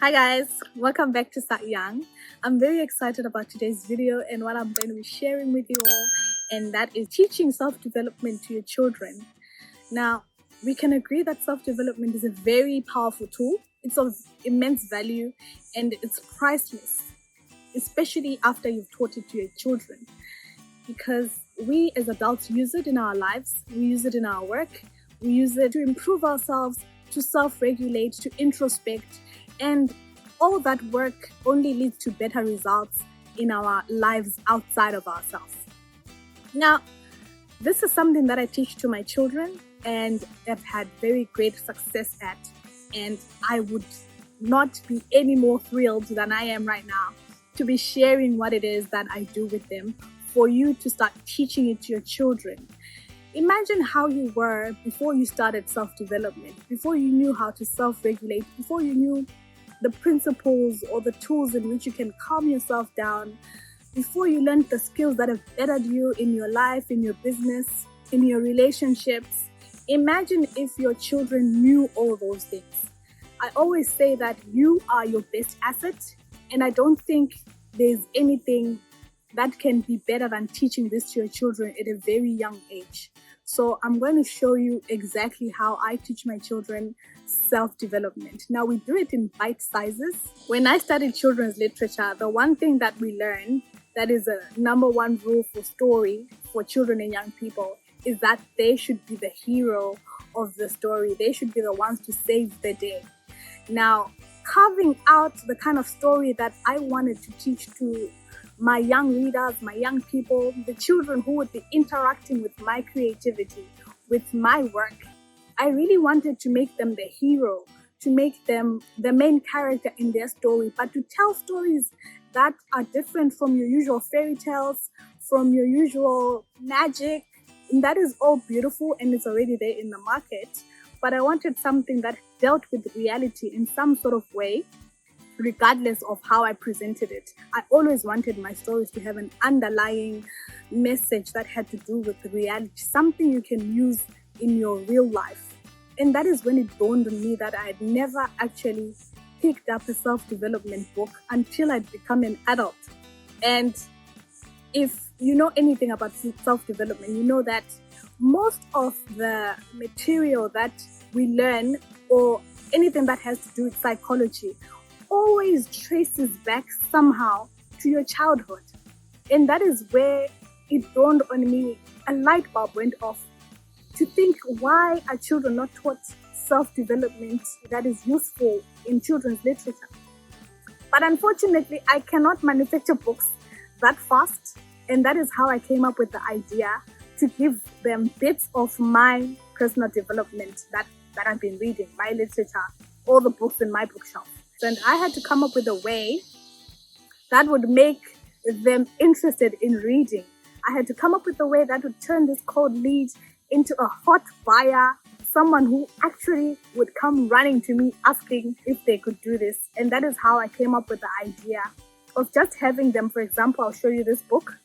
Hi guys, welcome back to Start Young. I'm very excited about today's video and what I'm going to be sharing with you all, and that is teaching self-development to your children. Now, we can agree that self-development is a very powerful tool. It's of immense value and it's priceless, especially after you've taught it to your children, because we as adults use it in our lives, we use it in our work, we use it to improve ourselves, to self-regulate, to introspect, and all that work only leads to better results in our lives outside of ourselves. Now, this is something that I teach to my children and have had very great success at. And I would not be any more thrilled than I am right now to be sharing what it is that I do with them for you to start teaching it to your children. Imagine how you were before you started self-development, before you knew how to self-regulate, before you knew the principles or the tools in which you can calm yourself down, before you learned the skills that have bettered you in your life, in your business, in your relationships. Imagine if your children knew all those things. I always say that you are your best asset, and I don't think there's anything that can be better than teaching this to your children at a very young age. So I'm going to show you exactly how I teach my children self-development. Now, we do it in bite sizes. When I studied children's literature, the one thing that we learn that is a number one rule for story for children and young people is that they should be the hero of the story. They should be the ones to save the day. Now, carving out the kind of story that I wanted to teach to my young readers, my young people, the children who would be interacting with my creativity, with my work, I really wanted to make them the hero, to make them the main character in their story, but to tell stories that are different from your usual fairy tales, from your usual magic. And that is all beautiful and it's already there in the market. But I wanted something that dealt with reality in some sort of way, regardless of how I presented it. I always wanted my stories to have an underlying message that had to do with reality, something you can use in your real life. And that is when it dawned on me that I had never actually picked up a self-development book until I'd become an adult. And if you know anything about self-development, you know that most of the material that we learn or anything that has to do with psychology always traces back somehow to your childhood. And that is where it dawned on me, a light bulb went off, to think, why are children not taught self-development that is useful in children's literature? But unfortunately, I cannot manufacture books that fast, and that is how I came up with the idea to give them bits of my personal development that I've been reading, my literature, all the books in my bookshelf. And I had to come up with a way that would make them interested in reading. I had to come up with a way that would turn this cold lead into a hot buyer, someone who actually would come running to me asking if they could do this. And that is how I came up with the idea of just having them, for example, I'll show you this book,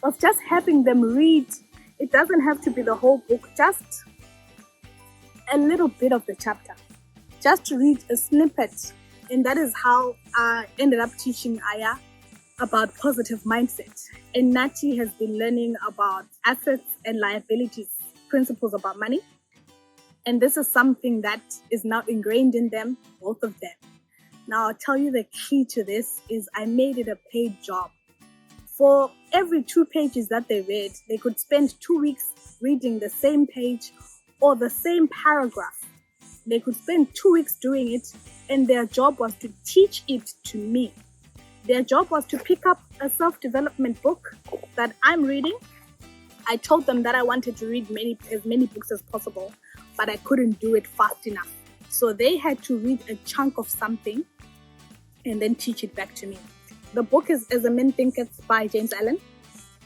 of just having them read. It doesn't have to be the whole book, just a little bit of the chapter, just to read a snippet. And that is how I ended up teaching Aya about positive mindset. And Nati has been learning about assets and liabilities, principles about money. And this is something that is now ingrained in them, both of them. Now, I'll tell you the key to this is I made it a paid job. For every 2 pages that they read, they could spend 2 weeks reading the same page or the same paragraph. They could spend 2 weeks doing it, and their job was to teach it to me. Their job was to pick up a self-development book that I'm reading. I told them that I wanted to read as many books as possible, but I couldn't do it fast enough. So they had to read a chunk of something and then teach it back to me. The book is As a Man Thinketh by James Allen.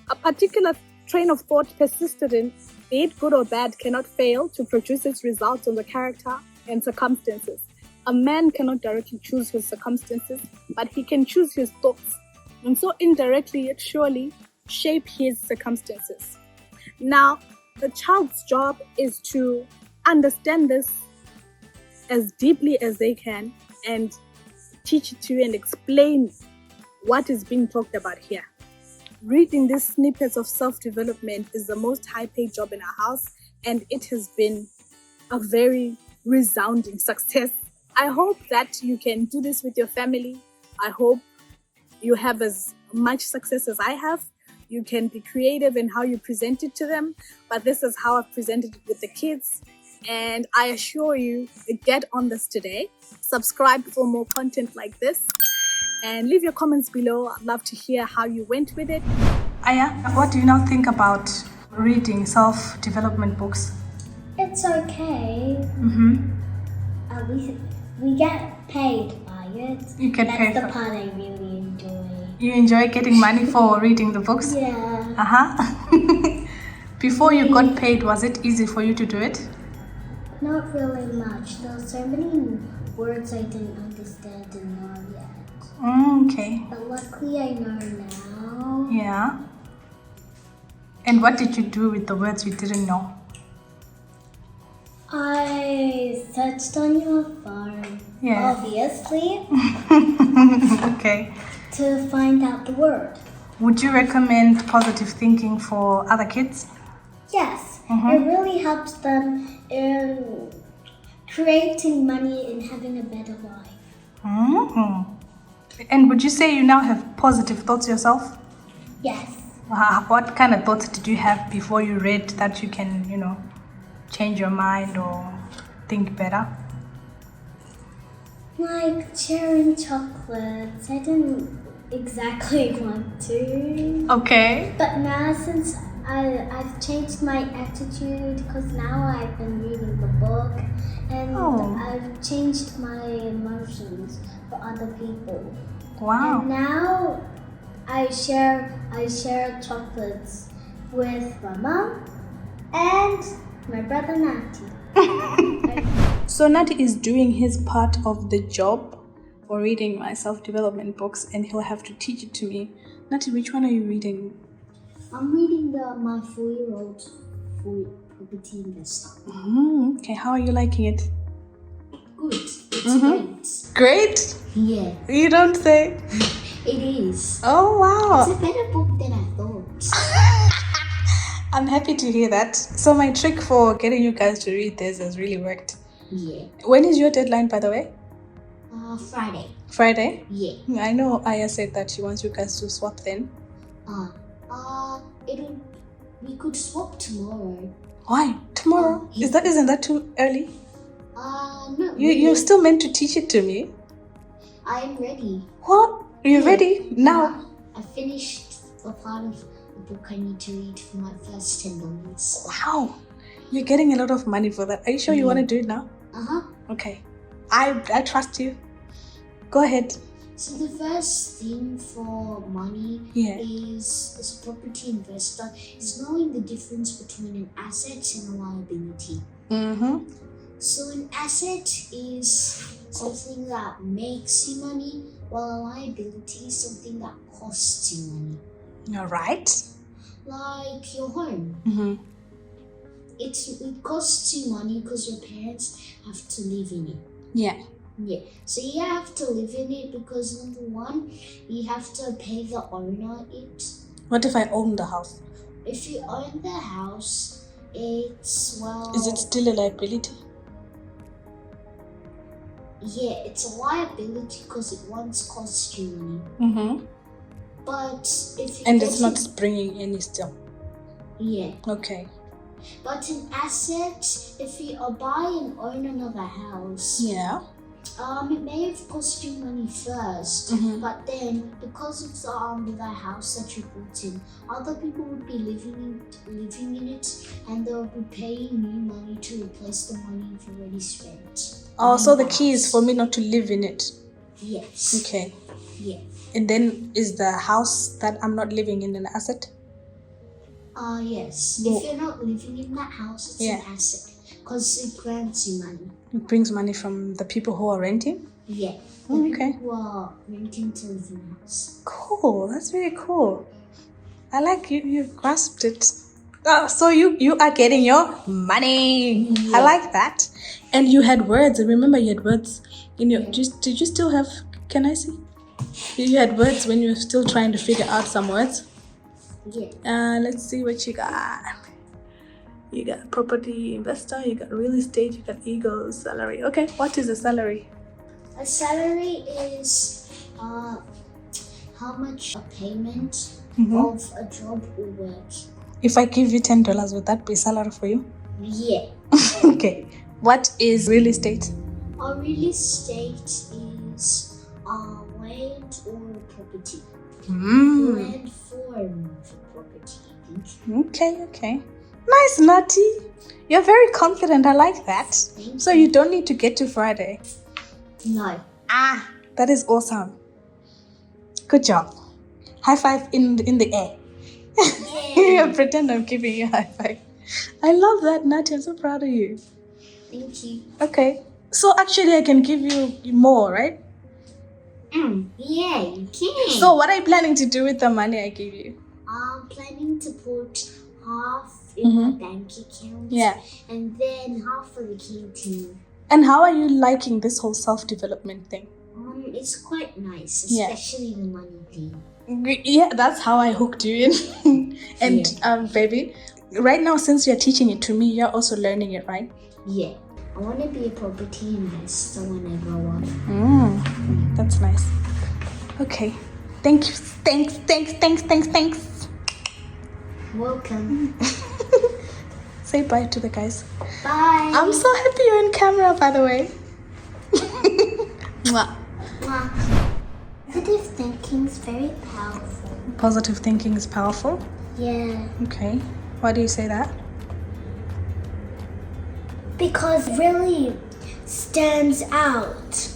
A particular train of thought persisted in, be it good or bad, cannot fail to produce its results on the character and circumstances. A man cannot directly choose his circumstances, but he can choose his thoughts, and so indirectly yet surely shape his circumstances. Now, the child's job is to understand this as deeply as they can and teach it to you and explain what is being talked about here. Reading these snippets of self-development is the most high-paid job in our house, and it has been a very resounding success. I hope that you can do this with your family. I hope you have as much success as I have. You can be creative in how you present it to them, but this is how I've presented it with the kids. And I assure you, get on this today. Subscribe for more content like this. And leave your comments below. I'd love to hear how you went with it. Aya, what do you now think about reading self-development books? It's okay. At least we get paid by it. You get paid That's the for part I really enjoy. You enjoy getting money for reading the books? Yeah. Before you got paid, was it easy for you to do it? Not really much. There are so many words I didn't understand and know yet. Okay. But luckily I know now. Yeah. And what did you do with the words you didn't know? I searched on your phone, obviously, Okay. to find out the word. Would you recommend positive thinking for other kids? Yes, it really helps them in creating money and having a better life. And would you say you now have positive thoughts yourself? Yes. What kind of thoughts did you have before you read that you can, change your mind or think better? Like sharing chocolates. I didn't exactly want to. Okay. But now since I've changed my attitude because now I've been reading the book and I've changed my emotions for other people. Wow. And now I share chocolates with my mom and my brother Nati. So Nati is doing his part of the job for reading my self-development books, and he'll have to teach it to me. Nati, which one are you reading? I'm reading my 4-year-old property investor. Okay, how are you liking it? Good. It's great. Great? Yeah. You don't say? It is. Oh, wow. It's a better book than I thought. I'm happy to hear that. So my trick for getting you guys to read this has really worked. Yeah. When is your deadline, by the way? Friday. Friday? Yeah. I know Aya said that she wants you guys to swap then. We could swap tomorrow. Why? Tomorrow? Isn't that too early? No. You're still meant to teach it to me. I am ready. What? Are you ready? Now? I finished a part of the book I need to read for my first 10 dollars. Wow. You're getting a lot of money for that. Are you sure you want to do it now? Okay. I trust you. Go ahead. So the first thing for money is, as a property investor, is knowing the difference between an asset and a liability. So an asset is something that makes you money, while a liability is something that costs you money. All right. Like your home. It costs you money because your parents have to live in it. Yeah. Yeah, so you have to live in it because number one, you have to pay the owner it. What if I own the house? If you own the house, it's, well... Is it still a liability? Yeah, it's a liability because it once cost you money. But if you... And it's not bringing any still? Yeah. Okay. But an asset, if you buy and own another house... Yeah. It may have cost you money first, but then because it's the house that you bought in, other people would be living in it, and they'll be paying you money to replace the money you've already spent. Oh, so the key is for me not to live in it. Yes. Okay. Yeah. And then is the house that I'm not living in an asset? Yes. If you're not living in that house, it's an asset. Because it grants you money. It brings money from the people who are renting? Yeah. Okay. People who are renting to live in the house. Cool. That's very cool. I like you grasped it. So you are getting your money. Yeah. I like that. And you had words. I remember you had words in your... Did you still have Can I see? You had words when you were still trying to figure out some words. Yeah. Let's see what you got. You got property investor, you got real estate, you got ego, salary. Okay, what is a salary? A salary is how much a payment of a job or work. If I give you $10, would that be salary for you? Yeah. Okay. What is real estate? Real estate is land or property. Land form of property, I think. Okay. Nice, Natty. You're very confident. I like that. So you don't need to get to Friday. No. That is awesome. Good job. High five in the air. Yeah. Pretend I'm giving you a high five. I love that, Natty. I'm so proud of you. Thank you. Okay. So actually I can give you more, right? Yeah, you can. So what are you planning to do with the money I give you? I'm planning to put half in my bank account. Yeah. And then half for the canteen. And how are you liking this whole self-development thing? It's quite nice, especially the money thing. Yeah, that's how I hooked you in. And baby, right now since you're teaching it to me, you're also learning it, right? Yeah. I want to be a property investor when I grow up. That's nice. Okay. Thank you. Thanks. Welcome. Say bye to the guys. Bye. I'm so happy you're in camera, by the way. Mwah. Positive thinking is very powerful. Positive thinking is powerful? Yeah. Okay. Why do you say that? Because it really stands out.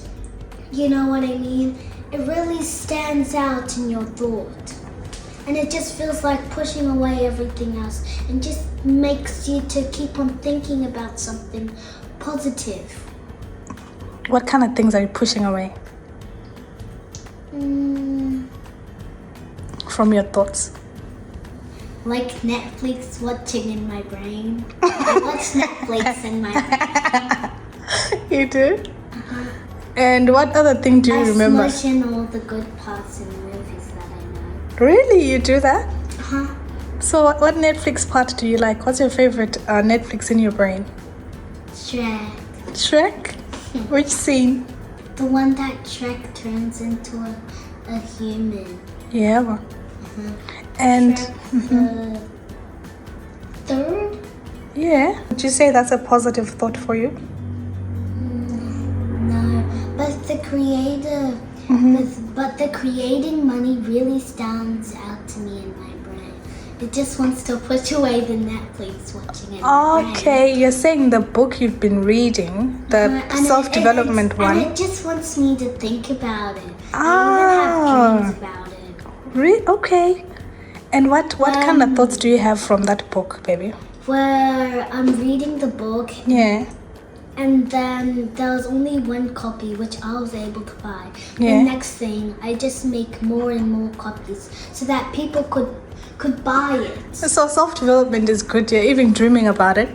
You know what I mean? It really stands out in your thought. And it just feels like pushing away everything else and just makes you to keep on thinking about something positive. What kind of things are you pushing away from your thoughts? Like Netflix watching in my brain. I watch Netflix in my brain. You do? And what other thing do you remember? I smush in all the good parts in movies that I know. Really? You do that? So what Netflix part do you like? What's your favorite Netflix in your brain? Shrek? Which scene? The one that Shrek turns into a human. Yeah. And Shrek, the third? Yeah. Would you say that's a positive thought for you? No, but the creator, but the creating money really stands out to me in my brain. It just wants to push away the Netflix watching it. Okay, you're saying the book you've been reading, the self-development one. And it just wants me to think about it. I even have dreams about it. Really? Okay. And what kind of thoughts do you have from that book, baby? Where I'm reading the book. Yeah. And then there was only one copy which I was able to buy. Yeah. The next thing, I just make more and more copies so that people could buy it. So self-development is good. You're even dreaming about it.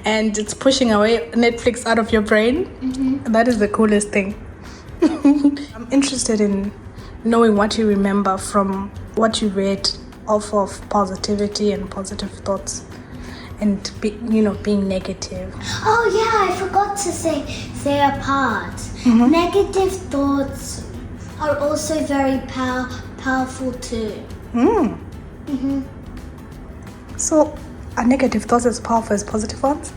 And it's pushing away Netflix out of your brain. That is the coolest thing. I'm interested in knowing what you remember from what you read off of positivity and positive thoughts. And being negative. Oh yeah, I forgot to say a part. Negative thoughts are also very powerful too. So, are negative thoughts as powerful as positive ones?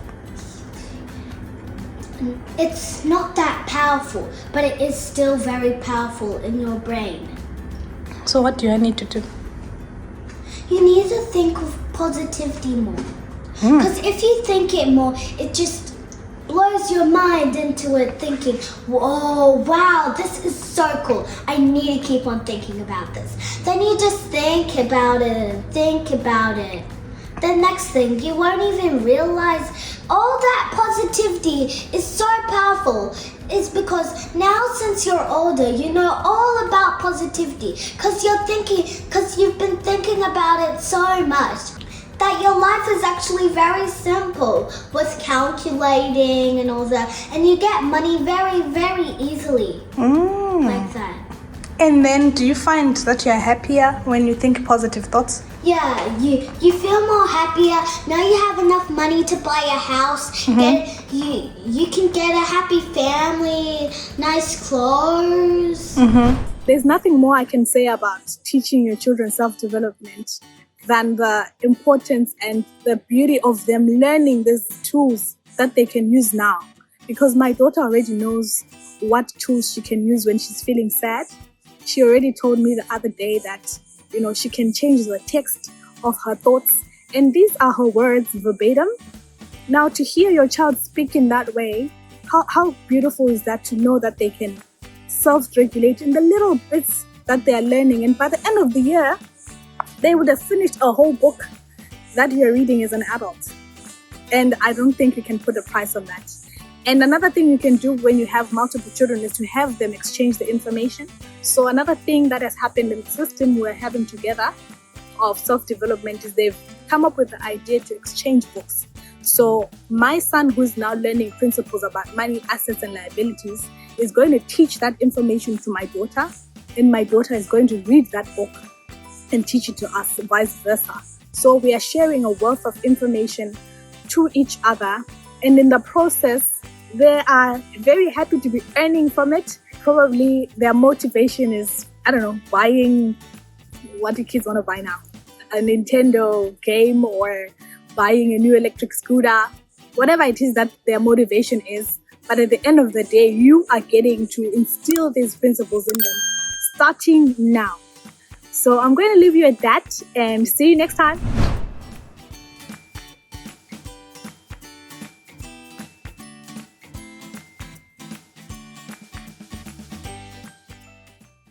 It's not that powerful, but it is still very powerful in your brain. So what do I need to do? You need to think of positivity more. Because if you think it more, it just blows your mind into it thinking, whoa, wow, this is so cool. I need to keep on thinking about this. Then you just think about it and think about it. The next thing, you won't even realize all that positivity is so powerful. It's because now since you're older, you know all about positivity. Because you've been thinking about it so much. that your life is actually very simple with calculating and all that, and you get money very, very easily. Like that. And then do you find that you're happier when you think positive thoughts? Yeah, you feel more happier. Now you have enough money to buy a house. You can get a happy family, nice clothes. There's nothing more I can say about teaching your children self-development than the importance and the beauty of them learning these tools that they can use now. Because my daughter already knows what tools she can use when she's feeling sad. She already told me the other day that, she can change the text of her thoughts. And these are her words verbatim. Now, to hear your child speak in that way, how beautiful is that to know that they can self-regulate in the little bits that they are learning. And by the end of the year, they would have finished a whole book that you're reading as an adult. And I don't think you can put a price on that. And another thing you can do when you have multiple children is to have them exchange the information. So another thing that has happened in the system we're having together of self-development is they've come up with the idea to exchange books. So my son, who's now learning principles about money, assets, and liabilities, is going to teach that information to my daughter, and my daughter is going to read that book and teach it to us, vice versa. So we are sharing a wealth of information to each other, and in the process, they are very happy to be earning from it. Probably their motivation is, buying what do kids want to buy now? A Nintendo game or buying a new electric scooter, whatever it is that their motivation is. But at the end of the day, you are getting to instill these principles in them starting now. So I'm going to leave you at that and see you next time.